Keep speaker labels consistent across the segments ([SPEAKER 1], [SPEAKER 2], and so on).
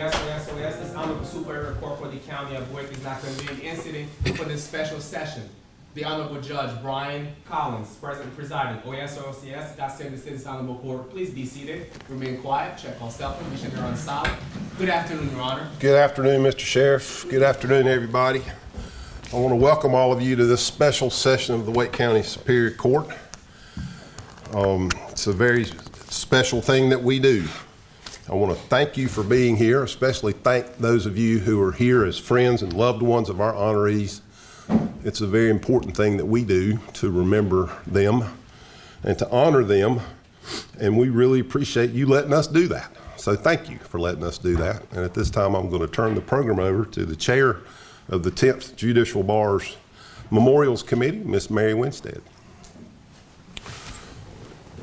[SPEAKER 1] OS. This Honorable Superior Court for the County of Boyce is not going to be an incident for this special session. The Honorable Judge Bryan Collins, President presiding. OS, God save the citizens, Honorable Court. Please be seated. Remain quiet. Check all cell phone. Make sure they're on silent. Good afternoon, Your Honor.
[SPEAKER 2] Good afternoon, Mr. Sheriff. Good afternoon, everybody. I want to welcome all of you to this special session of the Wake County Superior Court. It's a very special thing that we do. I want to thank you for being here, especially thank those of you who are here as friends and loved ones of our honorees. It's a very important thing that we do to remember them and to honor them, and we really appreciate you letting us do that. So thank you for letting us do that. And at this time, I'm going to turn the program over to the chair of the 10th Judicial Bar's Memorials Committee, Miss Mary Winstead.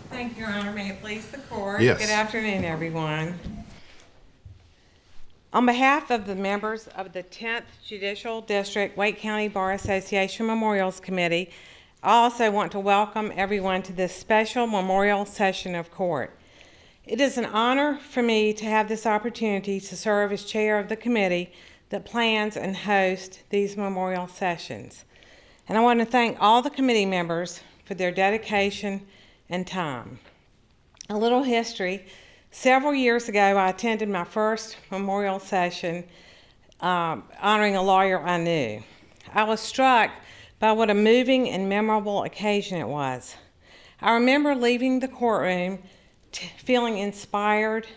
[SPEAKER 3] Thank you, Your Honor. May it please the court.
[SPEAKER 2] Yes.
[SPEAKER 3] Good afternoon, everyone. On behalf of the members of the 10th Judicial District Wake County Bar Association Memorials Committee, I also want to welcome everyone to this special memorial session of court. It is an honor for me to have this opportunity to serve as chair of the committee that plans and hosts these memorial sessions. And I want to thank all the committee members for their dedication and time. A little history. Several years ago, I attended my first memorial session honoring a lawyer I knew. I was struck by what a moving and memorable occasion it was. I remember leaving the courtroom feeling inspired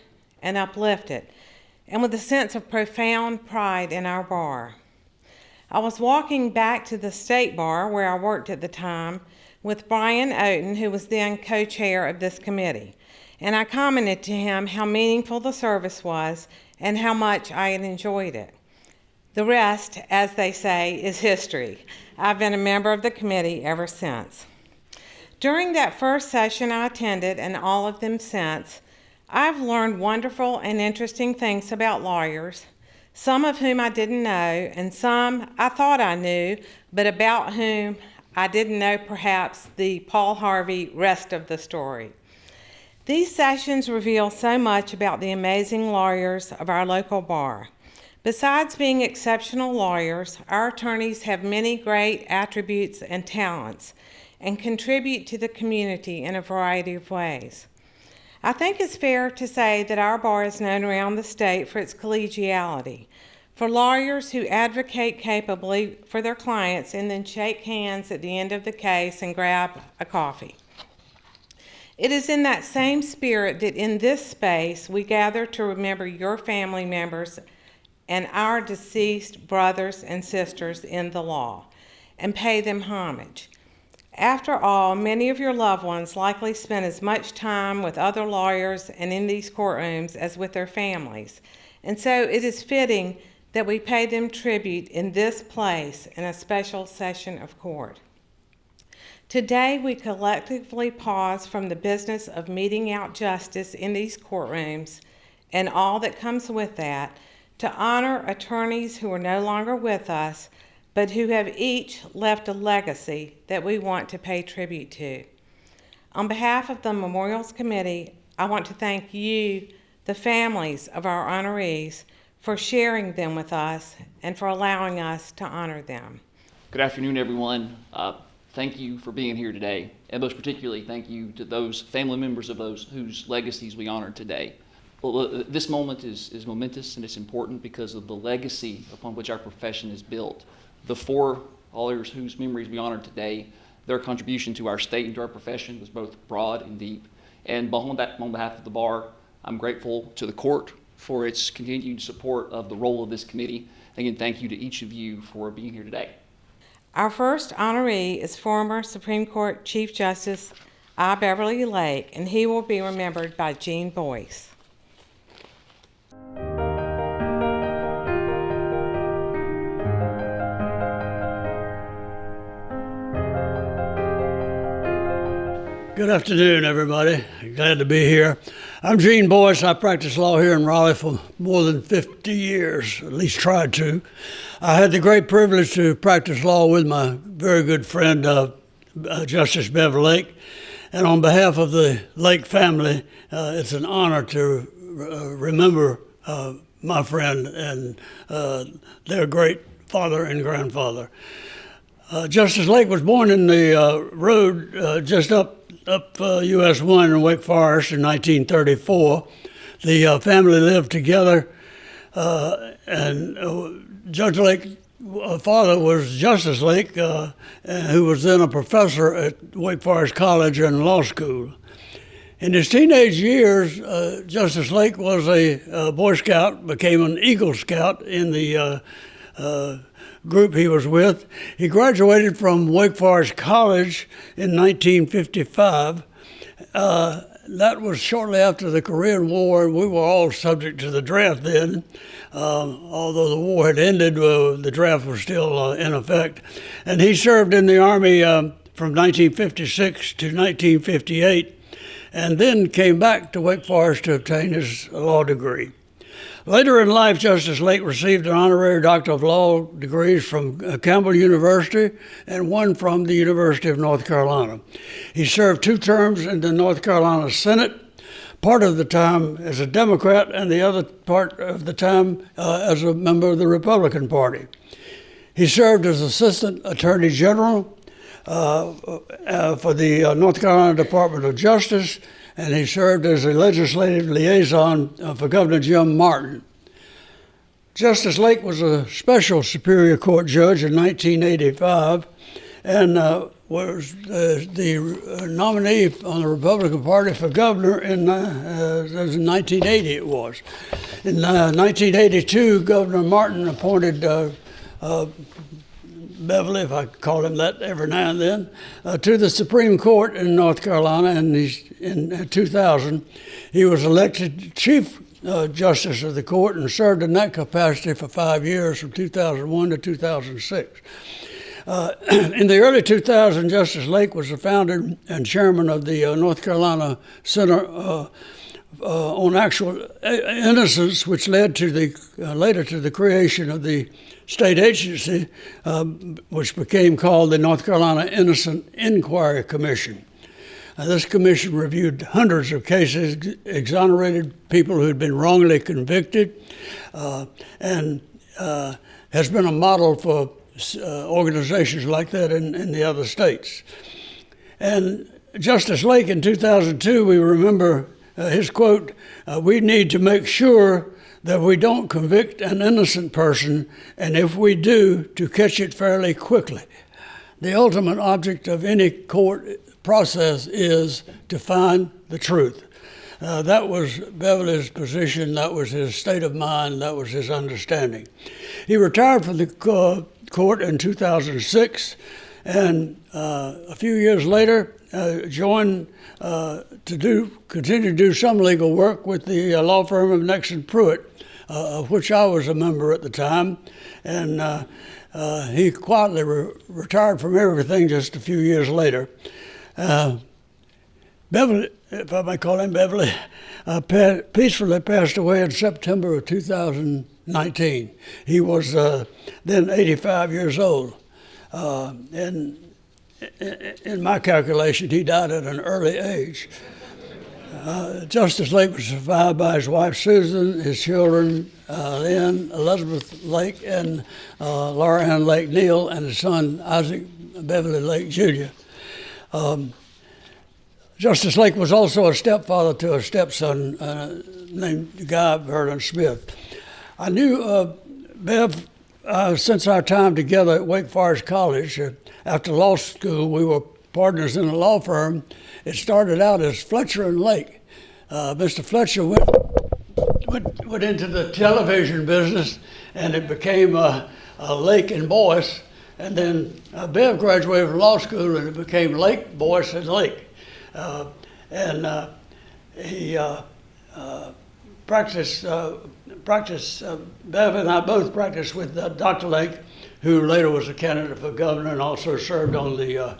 [SPEAKER 3] and uplifted, and with a sense of profound pride in our bar. I was walking back to the state bar where I worked at the time with Bryan, who was then co-chair of this committee. And I commented to him how meaningful the service was and how much I had enjoyed it. The rest, as they say, is history. I've been a member of the committee ever since. During that first session I attended, and all of them since, I've learned wonderful and interesting things about lawyers, some of whom I didn't know, and some I thought I knew, but about whom I didn't know perhaps the Paul Harvey rest of the story. These sessions reveal so much about the amazing lawyers of our local bar. Besides being exceptional lawyers, our attorneys have many great attributes and talents and contribute to the community in a variety of ways. I think it's fair to say that our bar is known around the state for its collegiality, for lawyers who advocate capably for their clients and then shake hands at the end of the case and grab a coffee. It is in that same spirit that in this space we gather to remember your family members and our deceased brothers and sisters in the law and pay them homage. After all, many of your loved ones likely spend as much time with other lawyers and in these courtrooms as with their families. And so it is fitting that we pay them tribute in this place in a special session of court. Today, we collectively pause from the business of meting out justice in these courtrooms and all that comes with that to honor attorneys who are no longer with us, but who have each left a legacy that we want to pay tribute to. On behalf of the Memorials Committee, I want to thank you, the families of our honorees, for sharing them with us and for allowing us to honor them.
[SPEAKER 4] Good afternoon, everyone. Thank you for being here today, and most particularly, thank you to those family members of those whose legacies we honor today. Well, this moment is momentous and it's important because of the legacy upon which our profession is built. The four lawyers whose memories we honor today, their contribution to our state and to our profession was both broad and deep. And on behalf of the bar, I'm grateful to the court for its continued support of the role of this committee. Again, thank you to each of you for being here today.
[SPEAKER 3] Our first honoree is former Supreme Court Chief Justice I. Beverly Lake, and he will be remembered by Eugene Boyce.
[SPEAKER 5] Good afternoon, everybody. Glad to be here. I'm Eugene Boyce. I practiced law here in Raleigh for more than 50 years, at least tried to. I had the great privilege to practice law with my very good friend, Justice Beverly. And on behalf of the Lake family, it's an honor to remember my friend and their great father and grandfather. Justice Lake was born in the road just up US 1 in Wake Forest in 1934. The family lived together, and Judge Lake's father was Justice Lake, who was then a professor at Wake Forest College and law school. In his teenage years, Justice Lake was a Boy Scout, became an Eagle Scout in the group he was with. He graduated from Wake Forest College in 1955. That was shortly after the Korean War, and we were all subject to the draft then. Although the war had ended, the draft was still in effect. And he served in the Army from 1956 to 1958, and then came back to Wake Forest to obtain his law degree. Later in life, Justice Lake received an honorary Doctor of Law degrees from Campbell University and one from the University of North Carolina. He served 2 terms in the North Carolina Senate, part of the time as a Democrat and the other part of the time as a member of the Republican Party. He served as Assistant Attorney General for the North Carolina Department of Justice, and he served as a legislative liaison for Governor Jim Martin. Justice Lake was a special Superior Court judge in 1985 and was the nominee on the Republican Party for governor in 1980 it was. In 1982, Governor Martin appointed Beverly, if I call him that every now and then, to the Supreme Court in North Carolina, and in 2000, he was elected Chief Justice of the Court and served in that capacity for 5 years, from 2001 to 2006. In the early 2000s, Justice Lake was the founder and chairman of the North Carolina Center on Actual Innocence, which led to later to the creation of the state agency, which became called the North Carolina Innocent Inquiry Commission. This commission reviewed hundreds of cases, exonerated people who had been wrongly convicted, and has been a model for organizations like that in the other states. And Justice Lake in 2002, we remember his quote, "We need to make sure that we don't convict an innocent person, and if we do, to catch it fairly quickly. The ultimate object of any court process is to find the truth." That was Beverly's position, that was his state of mind, that was his understanding. He retired from the court in 2006, and a few years later joined continue to do some legal work with the law firm of Nixon Pruitt, of which I was a member at the time, and he quietly retired from everything just a few years later. Beverly, if I may call him Beverly, peacefully passed away in September of 2019. He was then 85 years old, and in my calculation, he died at an early age. Justice Lake was survived by his wife Susan, his children Lynn, Elizabeth Lake, and Laura Ann Lake Neal, and his son Isaac Beverly Lake Jr. Justice Lake was also a stepfather to a stepson named Guy Vernon Smith. I knew Bev since our time together at Wake Forest College. After law school, we were partners in a law firm. It started out as Fletcher and Lake. Mr. Fletcher went into the television business, and it became Lake and Boyce. And then Bev graduated from law school, and it became Lake, Boyce, and Lake. He practiced. Bev and I both practiced with Dr. Lake, who later was a candidate for governor and also served on the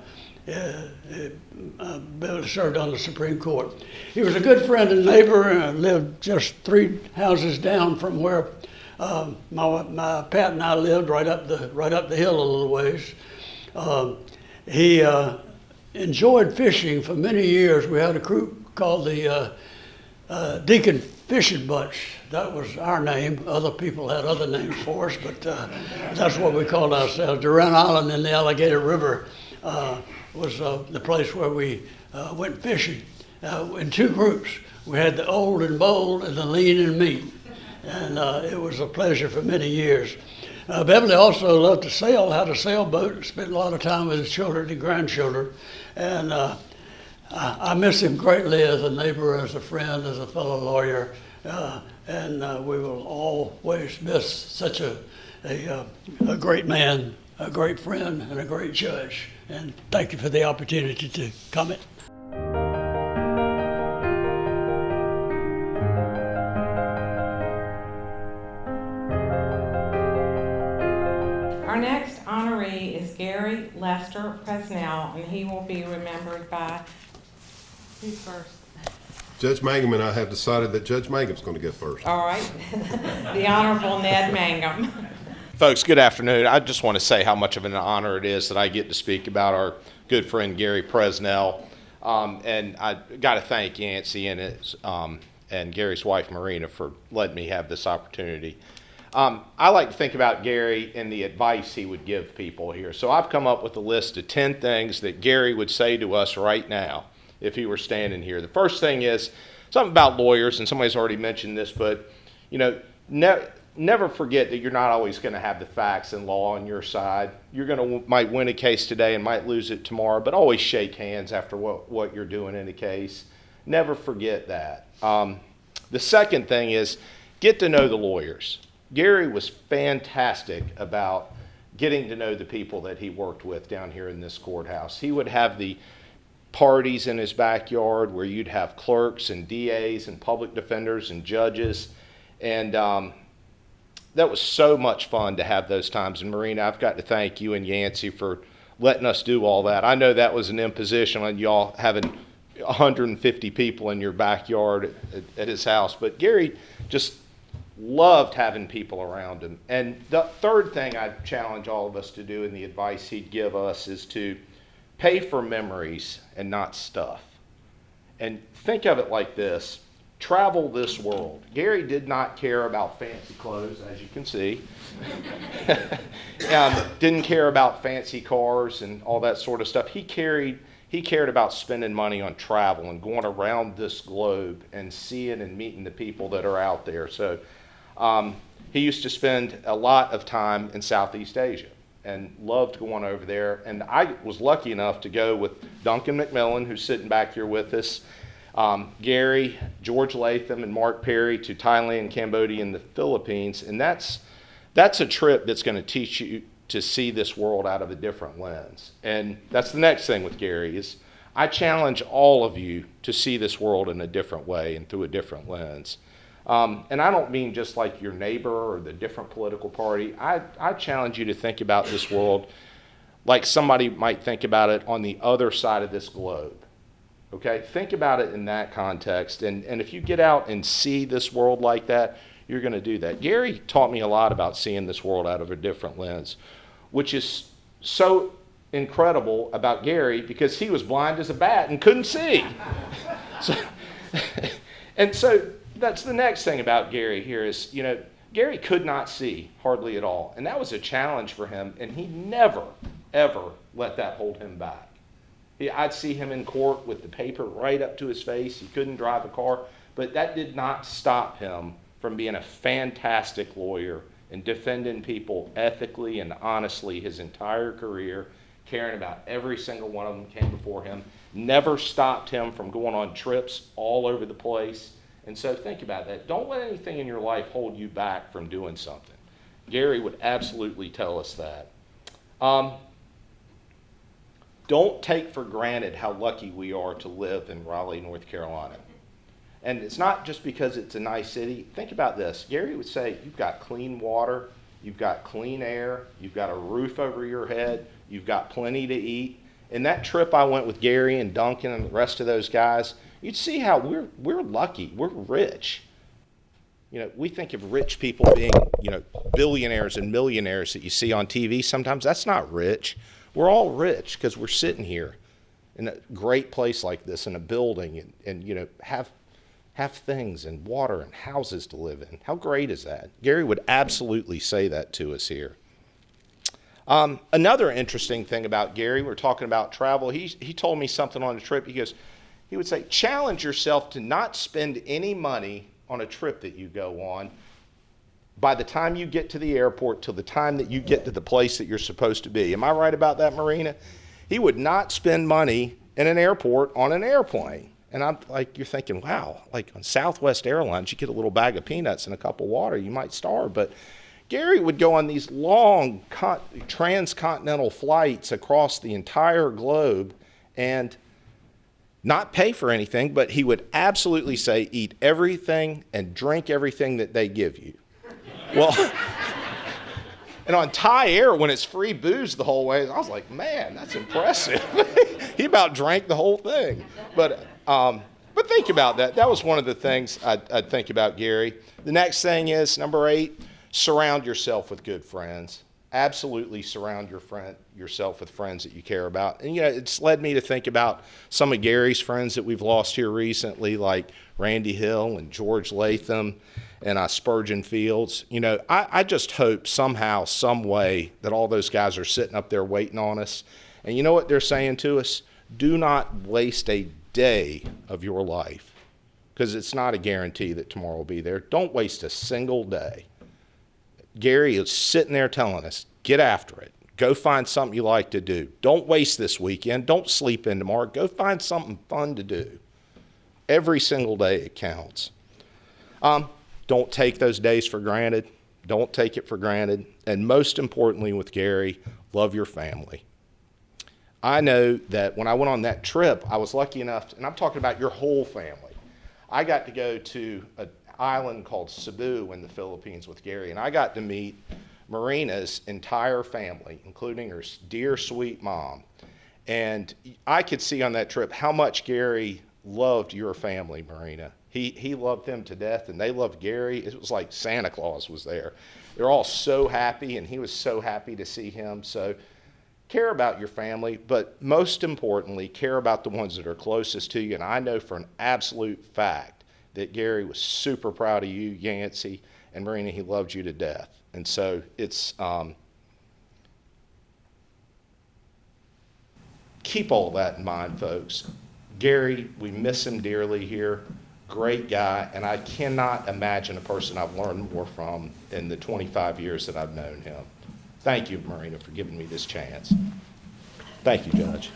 [SPEAKER 5] Supreme Court. He was a good friend and neighbor, and lived just 3 houses down from where my Pat and I lived, right up the hill a little ways. He enjoyed fishing for many years. We had a crew called the Deacon fishing bunch. That was our name. Other people had other names for us, but that's what we called ourselves. Durant Island in the Alligator River was the place where we went fishing in two groups. We had the old and bold and the lean and mean, and it was a pleasure for many years. Beverly also loved to sail, had a sailboat, spent a lot of time with his children and grandchildren, and I miss him greatly as a neighbor, as a friend, as a fellow lawyer, and we will always miss such a great man, a great friend, and a great judge. And thank you for the opportunity to comment.
[SPEAKER 3] Our next honoree is Gary Lester Presnell, and he will be remembered by, who's first?
[SPEAKER 2] Judge Mangum and I have decided that Judge Mangum's going to go first.
[SPEAKER 3] All right, the Honorable Ned Mangum.
[SPEAKER 6] Folks, good afternoon. I just want to say how much of an honor it is that I get to speak about our good friend Gary Presnell. And I got to thank Yancey and Gary's wife Marina for letting me have this opportunity. I like to think about Gary and the advice he would give people here. So I've come up with a list of 10 things that Gary would say to us right now if he were standing here. The first thing is something about lawyers, and somebody's already mentioned this, but never forget that you're not always going to have the facts and law on your side. You're might win a case today and might lose it tomorrow, but always shake hands after what you're doing in a case. Never forget that. The second thing is get to know the lawyers. Gary was fantastic about getting to know the people that he worked with down here in this courthouse. He would have the parties in his backyard where you'd have clerks and DAs and public defenders and judges, and that was so much fun to have those times. And Marina, I've got to thank you and Yancey for letting us do all that. I know that was an imposition on y'all having 150 people in your backyard at his house, but Gary just loved having people around him. And the third thing I'd challenge all of us to do, and the advice he'd give us, is to pay for memories and not stuff. And think of it like this. Travel this world. Gary did not care about fancy clothes, as you can see. Didn't care about fancy cars and all that sort of stuff. He cared about spending money on travel and going around this globe and seeing and meeting the people that are out there. So he used to spend a lot of time in Southeast Asia and loved going over there. And I was lucky enough to go with Duncan McMillan, who's sitting back here with us, Gary, George Latham, and Mark Perry to Thailand, Cambodia, and the Philippines. And that's a trip that's going to teach you to see this world out of a different lens. And that's the next thing with Gary is I challenge all of you to see this world in a different way and through a different lens. And I don't mean just like your neighbor or the different political party. I challenge you to think about this world like somebody might think about it on the other side of this globe. Okay? Think about it in that context. And if you get out and see this world like that, you're going to do that. Gary taught me a lot about seeing this world out of a different lens, which is so incredible about Gary because he was blind as a bat and couldn't see. So that's the next thing about Gary here is, Gary could not see hardly at all. And that was a challenge for him, and he never, ever let that hold him back. I'd see him in court with the paper right up to his face. He couldn't drive a car, but that did not stop him from being a fantastic lawyer and defending people ethically and honestly his entire career, caring about every single one of them came before him, never stopped him from going on trips all over the place. And so think about that. Don't let anything in your life hold you back from doing something. Gary would absolutely tell us that. Don't take for granted how lucky we are to live in Raleigh, North Carolina. And it's not just because it's a nice city. Think about this. Gary would say, you've got clean water, you've got clean air, you've got a roof over your head, you've got plenty to eat. And that trip I went with Gary and Duncan and the rest of those guys, you'd see how we're lucky. We're rich. We think of rich people being, billionaires and millionaires that you see on TV. Sometimes that's not rich. We're all rich because we're sitting here in a great place like this in a building and have have things and water and houses to live in. How great is that? Gary would absolutely say that to us here. Another interesting thing about Gary, we're talking about travel. He told me something on a trip. He would say, challenge yourself to not spend any money on a trip that you go on by the time you get to the airport till the time that you get to the place that you're supposed to be. Am I right about that, Marina? He would not spend money in an airport on an airplane. And I'm like, you're thinking, wow, like on Southwest Airlines, you get a little bag of peanuts and a cup of water, you might starve. But Gary would go on these long transcontinental flights across the entire globe and not pay for anything, but he would absolutely say, eat everything and drink everything that they give you. Well, and on Thai Air, when it's free booze the whole way, I was like, man, that's impressive. He about drank the whole thing. But think about that. That was one of the things I'd think about Gary. The next thing is, number 8, surround yourself with good friends. Absolutely surround yourself with friends that you care about. And, it's led me to think about some of Gary's friends that we've lost here recently, like Randy Hill and George Latham and Spurgeon Fields. I just hope somehow, some way that all those guys are sitting up there waiting on us. And you know what they're saying to us? Do not waste a day of your life, because it's not a guarantee that tomorrow will be there. Don't waste a single day. Gary is sitting there telling us, get after it. Go find something you like to do. Don't waste this weekend. Don't sleep in tomorrow. Go find something fun to do. Every single day it counts. Don't take those days for granted. Don't take it for granted. And most importantly with Gary, love your family. I know that when I went on that trip, I was lucky enough, and I'm talking about your whole family. I got to go to an island called Cebu in the Philippines with Gary, and I got to meet Marina's entire family, including her dear, sweet mom. And I could see on that trip how much Gary loved your family, Marina. He loved them to death, and they loved Gary. It was like Santa Claus was there. They're all so happy, and he was so happy to see him. So care about your family, but most importantly, care about the ones that are closest to you. And I know for an absolute fact that Gary was super proud of you, Yancey, and Marina, he loved you to death. And so it's, keep all that in mind, folks. Gary, we miss him dearly here. Great guy, and I cannot imagine a person I've learned more from in the 25 years that I've known him. Thank you, Marina, for giving me this chance. Thank you, Judge.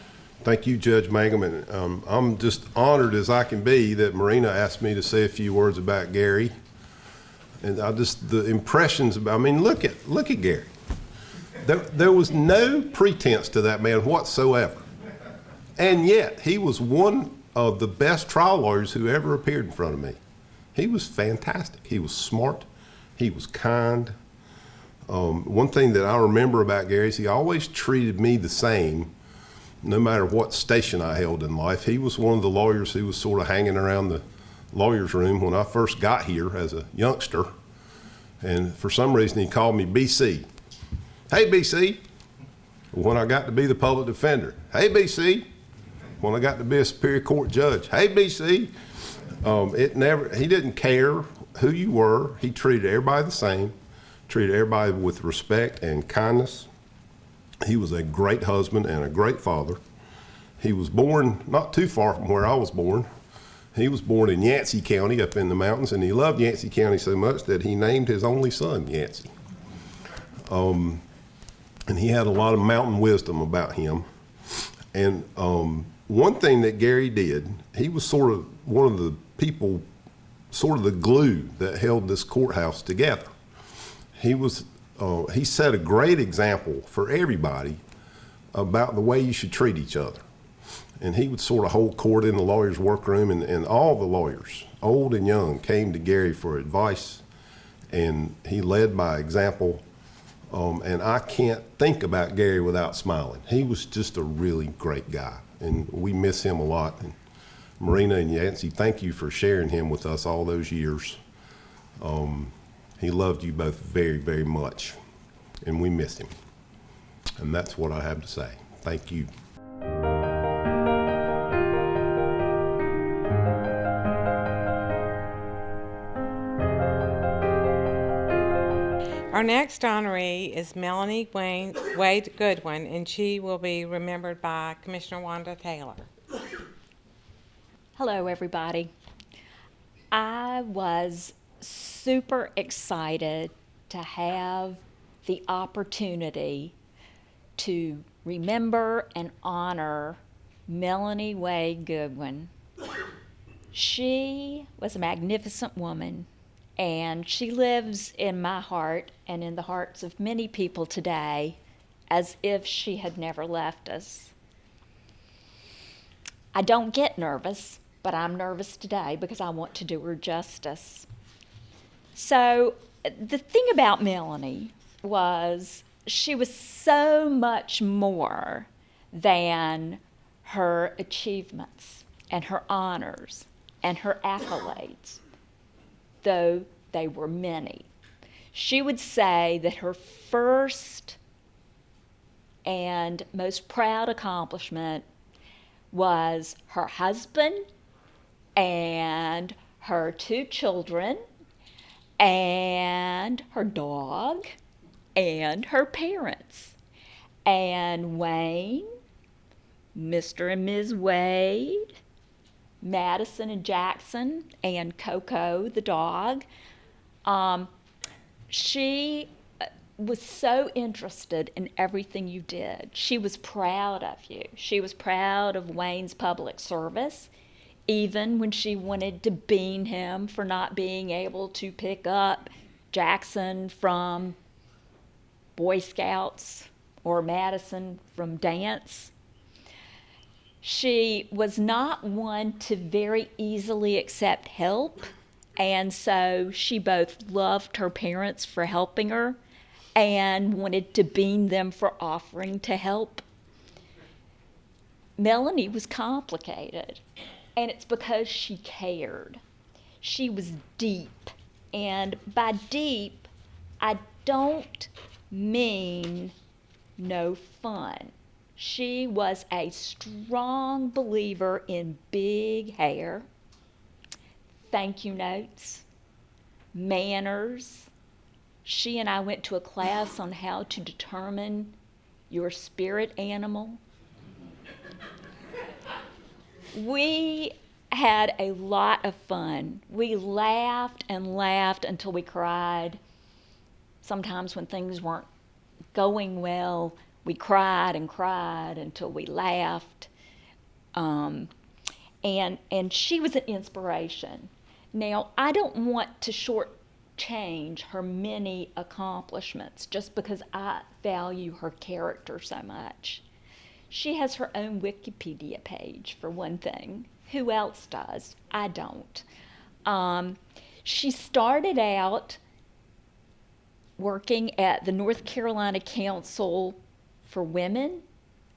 [SPEAKER 2] Thank you, Judge Mangum, and I'm just honored as I can be that Marina asked me to say a few words about Gary. And the impressions about, look at Gary. There was no pretense to that man whatsoever. And yet, he was one of the best trial lawyers who ever appeared in front of me. He was fantastic. He was smart. He was kind. One thing that I remember about Gary is he always treated me the same, no matter what station I held in life. He was one of the lawyers who was sort of hanging around the lawyer's room when I first got here as a youngster. And for some reason, he called me BC. Hey, BC. When I got to be the public defender. Hey, BC. When I got to be a Superior Court judge. Hey, BC. He didn't care who you were. He treated everybody the same, treated everybody with respect and kindness. He was a great husband and a great father. He was born not too far from where I was born. He was born in Yancey County up in the mountains, and he loved Yancey County so much that he named his only son Yancey. And he had a lot of mountain wisdom about him. And one thing that Gary did, he was sort of one of the people, sort of the glue that held this courthouse together. He set a great example for everybody about the way you should treat each other. And he would sort of hold court in the lawyer's workroom, and all the lawyers, old and young, came to Gary for advice, and he led by example. And I can't think about Gary without smiling. He was just a really great guy, and we miss him a lot. And Marina and Yancey, thank you for sharing him with us all those years. He loved you both very, very much, and we miss him. And that's what I have to say. Thank you.
[SPEAKER 3] Our next honoree is Melanie Wade Goodwin, and she will be remembered by Commissioner Wanda Taylor.
[SPEAKER 7] Hello, everybody. I was super excited to have the opportunity to remember and honor Melanie Wade Goodwin. She was a magnificent woman, and she lives in my heart and in the hearts of many people today as if she had never left us. I don't get nervous, but I'm nervous today because I want to do her justice. So the thing about Melanie was she was so much more than her achievements and her honors and her accolades, though they were many. She would say that her first and most proud accomplishment was her husband and her 2 children and her dog and her parents. And Wayne, Mr. and Ms. Wade, Madison and Jackson, and Coco, the dog. She was so interested in everything you did. She was proud of you. She was proud of Wayne's public service, even when she wanted to bean him for not being able to pick up Jackson from Boy Scouts or Madison from dance. She was not one to very easily accept help, and so she both loved her parents for helping her and wanted to bean them for offering to help. Melanie was complicated, and it's because she cared. She was deep, and by deep, I don't mean no fun. She was a strong believer in big hair, thank you notes, manners. She and I went to a class on how to determine your spirit animal. We had a lot of fun. We laughed and laughed until we cried. Sometimes when things weren't going well, we cried and cried until we laughed. And she was an inspiration. Now, I don't want to shortchange her many accomplishments just because I value her character so much. She has her own Wikipedia page, for one thing. Who else does? I don't. She started out working at the North Carolina Council for Women,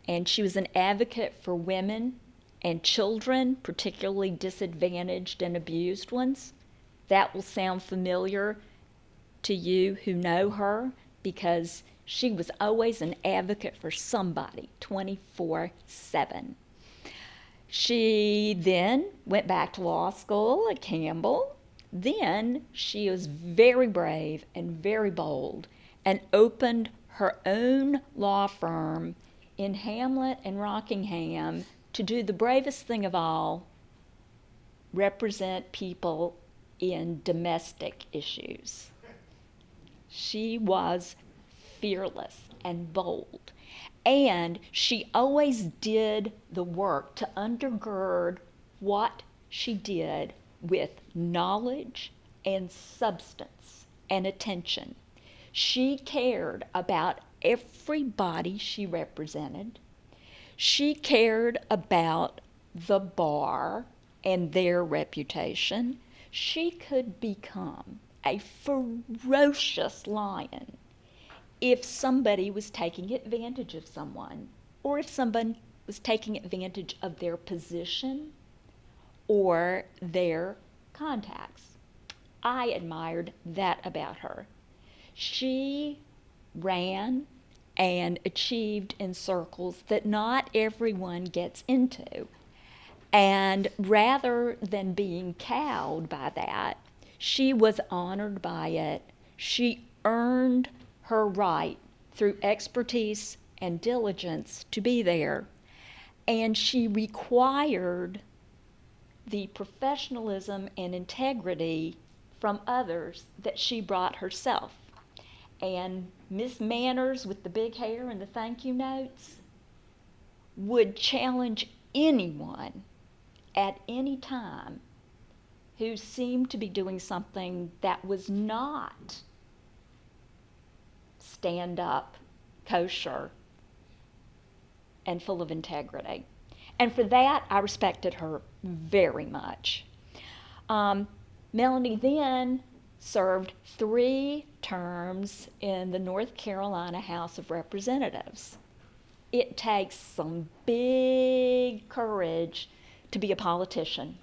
[SPEAKER 7] and she was an advocate for women and children, particularly disadvantaged and abused ones. That will sound familiar to you who know her because she was always an advocate for somebody 24/7. She then went back to law school at Campbell. Then she was very brave and very bold and opened her own law firm in Hamlet and Rockingham to do the bravest thing of all, represent people in domestic issues. She was fearless and bold, and she always did the work to undergird what she did with knowledge and substance and attention. She cared about everybody she represented. She cared about the bar and their reputation. She could become a ferocious lion if somebody was taking advantage of someone, or if someone was taking advantage of their position or their contacts. I admired that about her. She ran and achieved in circles that not everyone gets into. And rather than being cowed by that, she was honored by it. She earned her right through expertise and diligence to be there, and she required the professionalism and integrity from others that she brought herself. And Miss Manners with the big hair and the thank you notes would challenge anyone at any time who seemed to be doing something that was not stand up, kosher, and full of integrity. And for that, I respected her very much. Melanie then served 3 terms in the North Carolina House of Representatives. It takes some big courage to be a politician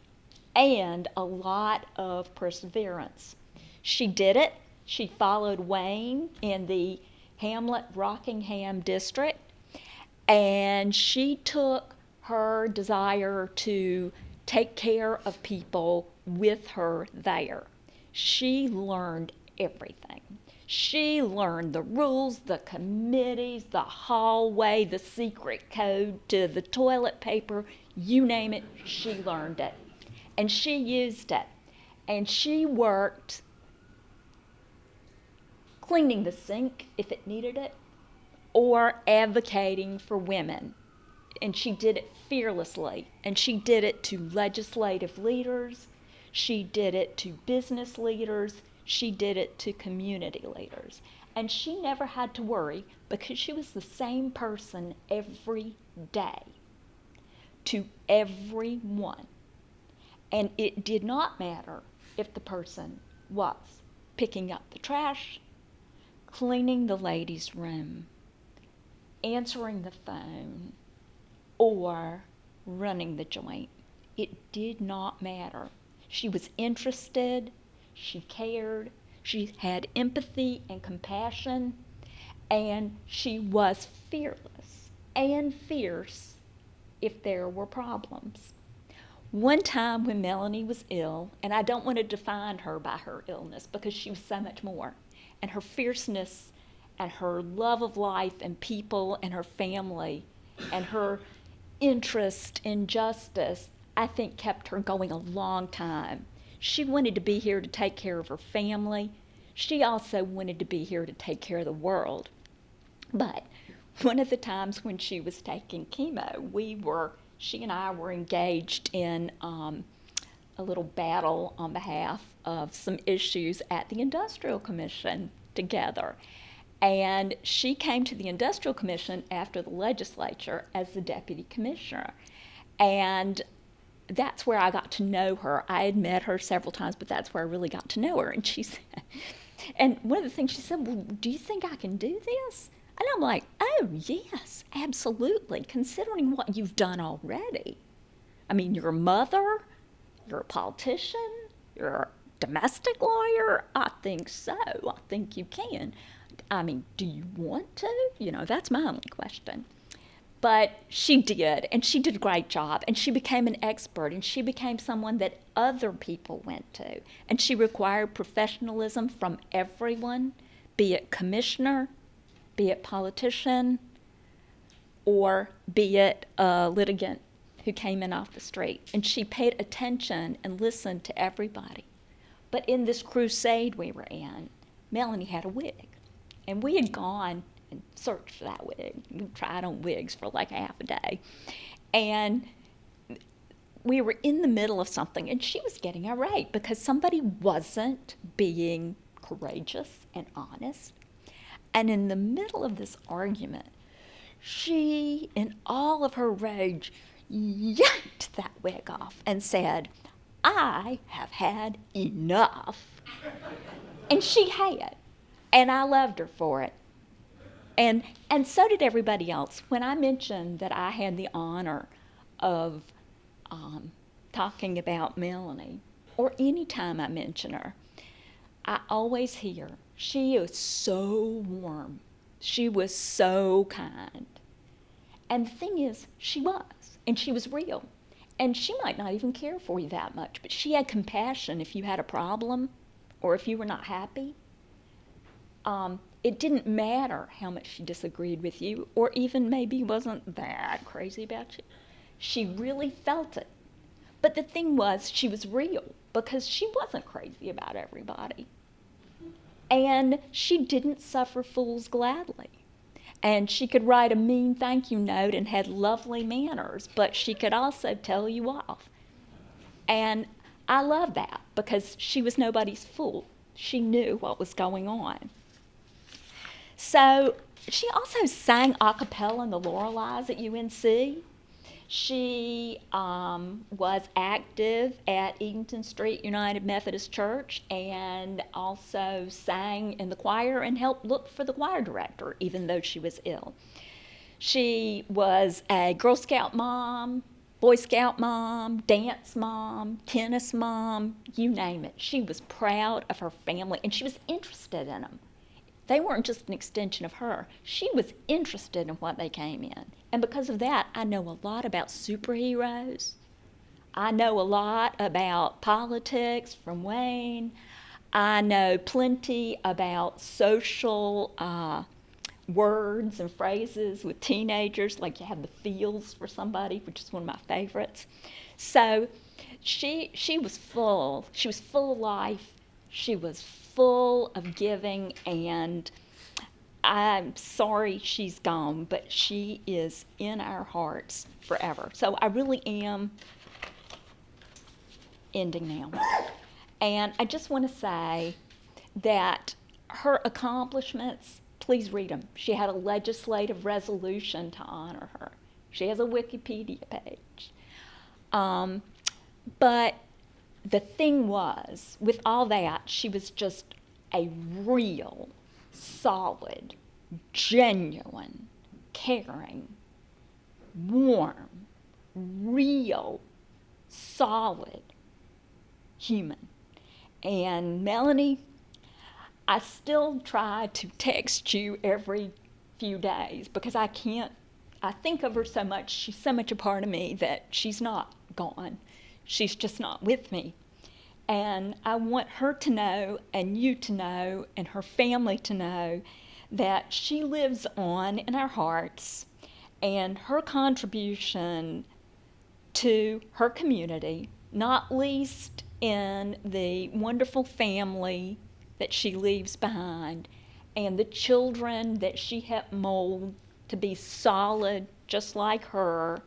[SPEAKER 7] and a lot of perseverance. She did it. She followed Wayne in the Hamlet-Rockingham district, and she took her desire to take care of people with her there. She learned everything. She learned the rules, the committees, the hallway, the secret code to the toilet paper, you name it, she learned it. And she used it. And she worked cleaning the sink if it needed it, or advocating for women. And she did it fearlessly. And she did it to legislative leaders. She did it to business leaders. She did it to community leaders. And she never had to worry because she was the same person every day to everyone. And it did not matter if the person was picking up the trash, cleaning the ladies' room, answering the phone, or running the joint. It did not matter. She was interested, she cared, she had empathy and compassion, and she was fearless and fierce if there were problems. One time when Melanie was ill, and I don't want to define her by her illness because she was so much more, and her fierceness and her love of life and people and her family and her interest in justice, I think kept her going a long time. She wanted to be here to take care of her family. She also wanted to be here to take care of the world. But one of the times when she was taking chemo, she and I were engaged in a little battle on behalf of some issues at the Industrial Commission together. And she came to the Industrial Commission after the legislature as the deputy commissioner. And that's where I got to know her. I had met her several times, but that's where I really got to know her. And she said, and one of the things she said, well, do you think I can do this? And I'm like, oh, yes, absolutely, considering what you've done already. I mean, you're a mother, you're a politician, you're a domestic lawyer. I think so. I think you can. I mean, do you want to? You know, that's my only question. But she did, and she did a great job, and she became an expert, and she became someone that other people went to. And she required professionalism from everyone, be it commissioner, be it politician, or be it a litigant who came in off the street. And she paid attention and listened to everybody. But in this crusade we were in, Melanie had a wig. And we had gone and searched for that wig. We tried on wigs for like half a day. And we were in the middle of something, and she was getting irate because somebody wasn't being courageous and honest. And in the middle of this argument, she, in all of her rage, yanked that wig off and said, I have had enough. And she had. And I loved her for it. And so did everybody else. When I mentioned that I had the honor of talking about Melanie, or any time I mention her, I always hear, she is so warm. She was so kind. And the thing is, she was, and she was real. And she might not even care for you that much, but she had compassion if you had a problem or if you were not happy. it didn't matter how much she disagreed with you, or even maybe wasn't that crazy about you. She really felt it. But the thing was, she was real, because she wasn't crazy about everybody. And she didn't suffer fools gladly. And she could write a mean thank you note and had lovely manners, but she could also tell you off. And I love that, because she was nobody's fool. She knew what was going on. So she also sang a cappella in the Loreleis at UNC. She was active at Edenton Street United Methodist Church, and also sang in the choir and helped look for the choir director, even though she was ill. She was a Girl Scout mom, Boy Scout mom, dance mom, tennis mom, you name it. She was proud of her family, and she was interested in them. They weren't just an extension of her. She was interested in what they came in. And because of that, I know a lot about superheroes. I know a lot about politics from Wayne. I know plenty about social words and phrases with teenagers, like you have the feels for somebody, which is one of my favorites. So she was full. She was full of life. She was full of giving, and I'm sorry she's gone, but she is in our hearts forever. So I really am ending now. And I just want to say that her accomplishments, please read them. She had a legislative resolution to honor her. She has a Wikipedia page. But the thing was, with all that, she was just a real, solid, genuine, caring, warm, real, solid human. And Melanie, I still try to text you every few days, because I think of her so much. She's so much a part of me that she's not gone. She's just not with me. And I want her to know, and you to know, and her family to know that she lives on in our hearts, and her contribution to her community, not least in the wonderful family that she leaves behind, and the children that she helped mold to be solid just like her,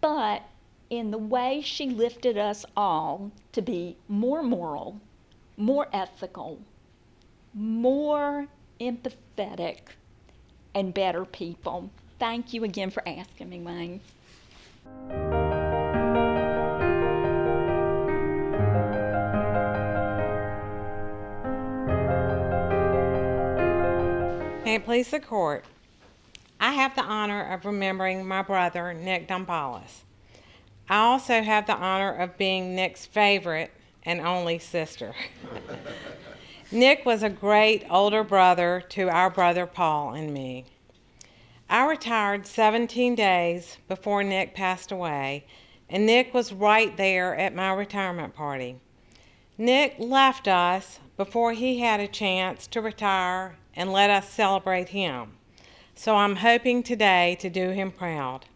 [SPEAKER 7] but in the way she lifted us all to be more moral, more ethical, more empathetic, and better people. Thank you again for asking me, Wayne.
[SPEAKER 3] May it please the court, I have the honor of remembering my brother, Nick Dombalis. I also have the honor of being Nick's favorite and only sister. Nick was a great older brother to our brother Paul and me. I retired 17 days before Nick passed away, and Nick was right there at my retirement party. Nick left us before he had a chance to retire and let us celebrate him. So I'm hoping today to do him proud.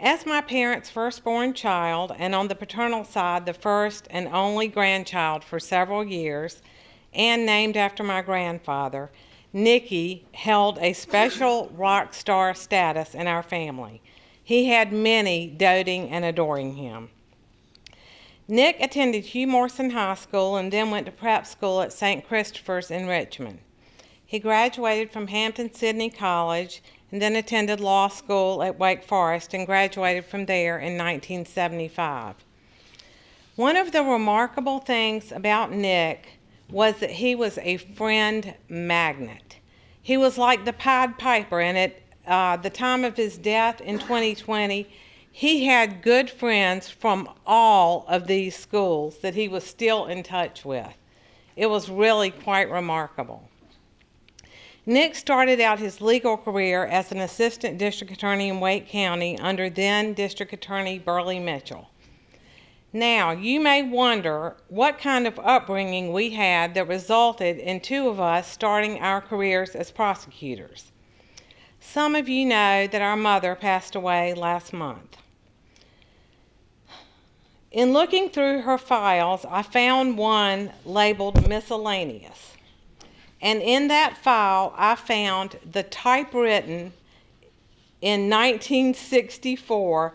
[SPEAKER 3] As my parents' firstborn child, and on the paternal side, the first and only grandchild for several years, and named after my grandfather, Nicky held a special rock star status in our family. He had many doting and adoring him. Nick attended Hugh Morrison High School and then went to prep school at St. Christopher's in Richmond. He graduated from Hampton-Sydney College and then attended law school at Wake Forest and graduated from there in 1975. One of the remarkable things about Nick was that he was a friend magnet. He was like the Pied Piper, and at the time of his death in 2020, he had good friends from all of these schools that he was still in touch with. It was really quite remarkable. Nick started out his legal career as an assistant district attorney in Wake County under then District Attorney Burley Mitchell. Now, you may wonder what kind of upbringing we had that resulted in two of us starting our careers as prosecutors. Some of you know that our mother passed away last month. In looking through her files, I found one labeled miscellaneous. And in that file, I found the typewritten in 1964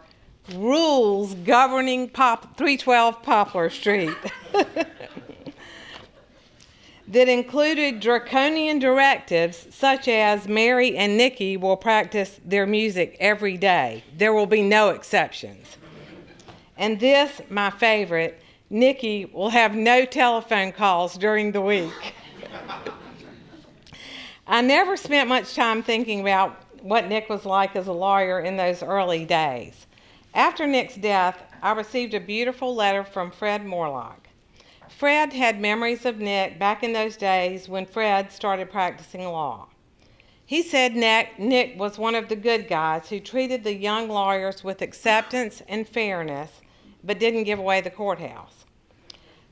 [SPEAKER 3] rules governing 312 Poplar Street that included draconian directives such as Mary and Nikki will practice their music every day. There will be no exceptions. And this, my favorite, Nikki will have no telephone calls during the week. I never spent much time thinking about what Nick was like as a lawyer in those early days. After Nick's death, I received a beautiful letter from Fred Morlock. Fred had memories of Nick back in those days when Fred started practicing law. He said Nick was one of the good guys who treated the young lawyers with acceptance and fairness, but didn't give away the courthouse.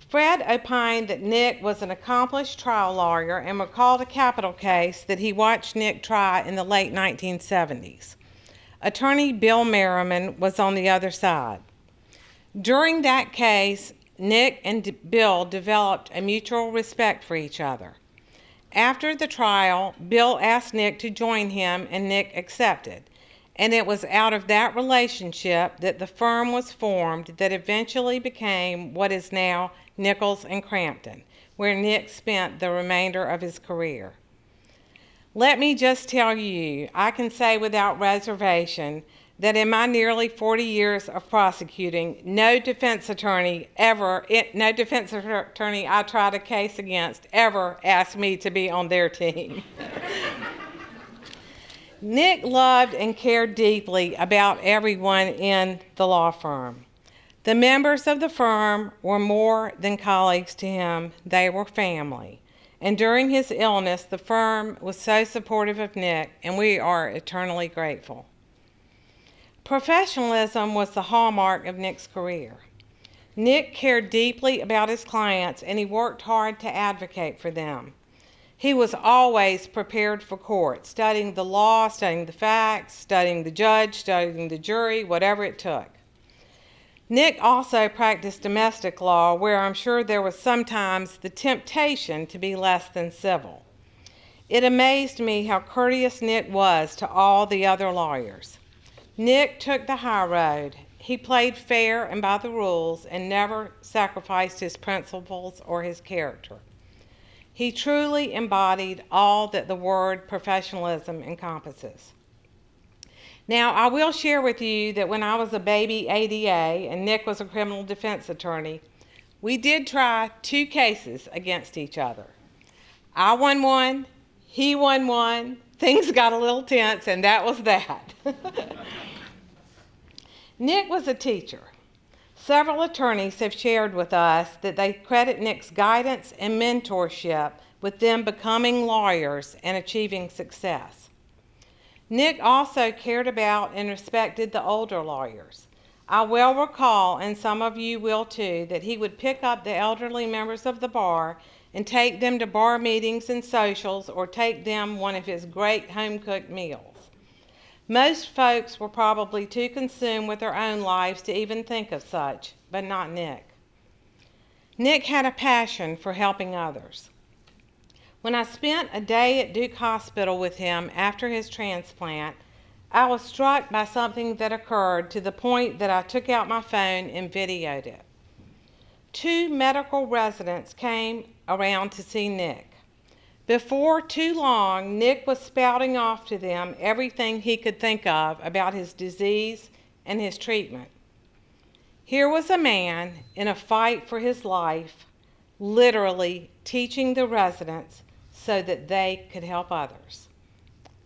[SPEAKER 3] Fred opined that Nick was an accomplished trial lawyer and recalled a capital case that he watched Nick try in the late 1970s. Attorney Bill Merriman was on the other side. During that case, Nick and Bill developed a mutual respect for each other. After the trial, Bill asked Nick to join him, and Nick accepted. And it was out of that relationship that the firm was formed that eventually became what is now Nichols and Crampton, where Nick spent the remainder of his career. Let me just tell you, I can say without reservation that in my nearly 40 years of prosecuting, no defense attorney I tried a case against ever asked me to be on their team. Nick loved and cared deeply about everyone in the law firm. The members of the firm were more than colleagues to him, they were family. And during his illness, the firm was so supportive of Nick, and we are eternally grateful. Professionalism was the hallmark of Nick's career. Nick cared deeply about his clients, and he worked hard to advocate for them. He was always prepared for court, studying the law, studying the facts, studying the judge, studying the jury, whatever it took. Nick also practiced domestic law, where I'm sure there was sometimes the temptation to be less than civil. It amazed me how courteous Nick was to all the other lawyers. Nick took the high road. He played fair and by the rules and never sacrificed his principles or his character. He truly embodied all that the word professionalism encompasses. Now, I will share with you that when I was a baby ADA and Nick was a criminal defense attorney, we did try 2 cases against each other. I won one, he won one, things got a little tense, and that was that. Nick was a teacher. Several attorneys have shared with us that they credit Nick's guidance and mentorship with them becoming lawyers and achieving success. Nick also cared about and respected the older lawyers. I well recall, and some of you will too, that he would pick up the elderly members of the bar and take them to bar meetings and socials or take them one of his great home-cooked meals. Most folks were probably too consumed with their own lives to even think of such, but not Nick. Nick had a passion for helping others. When I spent a day at Duke Hospital with him after his transplant, I was struck by something that occurred to the point that I took out my phone and videoed it. 2 medical residents came around to see Nick. Before too long, Nick was spouting off to them everything he could think of about his disease and his treatment. Here was a man in a fight for his life, literally teaching the residents so that they could help others.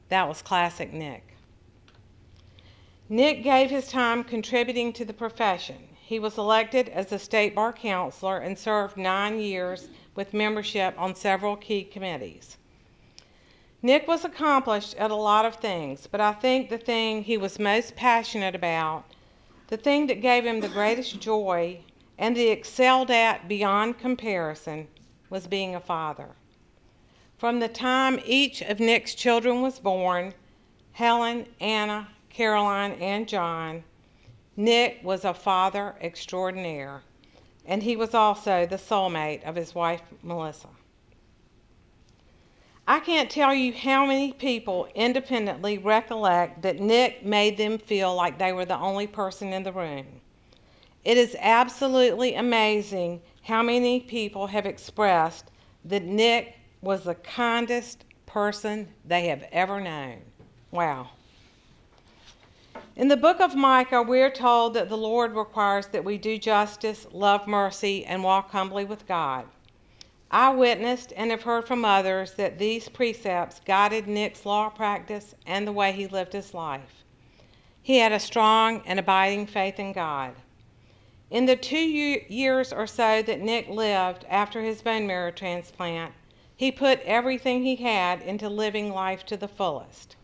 [SPEAKER 3] That was classic Nick. Nick gave his time contributing to the profession. He was elected as a state bar counselor and served 9 years with membership on several key committees. Nick was accomplished at a lot of things, but I think the thing he was most passionate about, the thing that gave him the greatest joy and the excelled at beyond comparison was being a father. From the time each of Nick's children was born, Helen, Anna, Caroline, and John, Nick was a father extraordinaire, and he was also the soulmate of his wife, Melissa. I can't tell you how many people independently recollect that Nick made them feel like they were the only person in the room. It is absolutely amazing how many people have expressed that Nick was the kindest person they have ever known. Wow. In the book of Micah, we're told that the Lord requires that we do justice, love mercy, and walk humbly with God. I witnessed and have heard from others that these precepts guided Nick's law practice and the way he lived his life. He had a strong and abiding faith in God. In the 2 years or so that Nick lived after his bone marrow transplant, he put everything he had into living life to the fullest.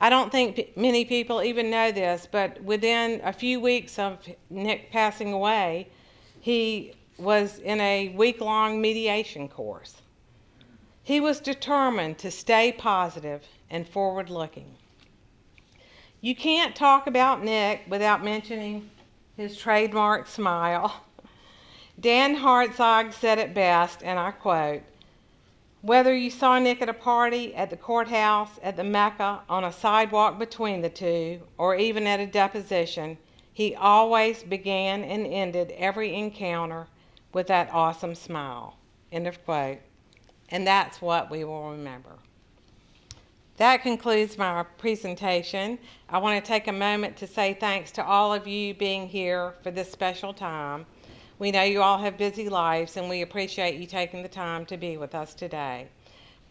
[SPEAKER 3] I don't think many people even know this, but within a few weeks of Nick passing away, he was in a week-long mediation course. He was determined to stay positive and forward-looking. You can't talk about Nick without mentioning his trademark smile. Dan Hartzog said it best, and I quote, "Whether you saw Nick at a party, at the courthouse, at the Mecca, on a sidewalk between the two, or even at a deposition, he always began and ended every encounter with that awesome smile." End of quote. And that's what we will remember. That concludes my presentation. I want to take a moment to say thanks to all of you being here for this special time. We know you all have busy lives, and we appreciate you taking the time to be with us today.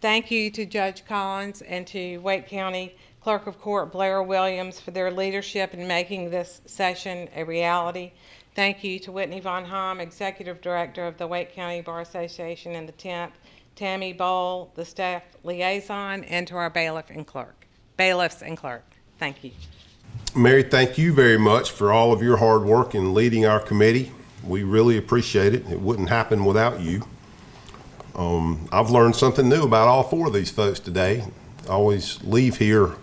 [SPEAKER 3] Thank you to Judge Collins and to Wake County Clerk of Court Blair Williams for their leadership in making this session a reality. Thank you to Whitney Von Hom, Executive Director of the Wake County Bar Association and the 10th, Tammy Bowl, the staff liaison, and to our bailiffs and clerk. Thank you.
[SPEAKER 2] Mary, thank you very much for all of your hard work in leading our committee. We really appreciate it. It wouldn't happen without you. I've learned something new about all four of these folks today. I always leave here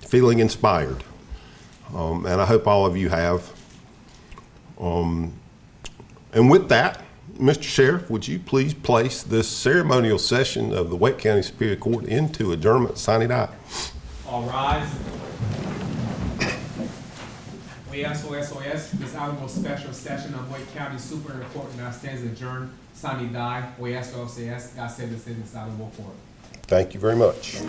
[SPEAKER 2] feeling inspired, and I hope all of you have. And with that, Mr. Sheriff, would you please place this ceremonial session of the Wake County Superior Court into adjournment sine die?
[SPEAKER 1] All rise. OSOS, this honorable special session of Wake County Superior Court now stands adjourned sine die. OSOS, God save the city, this honorable court.
[SPEAKER 2] Thank you very much.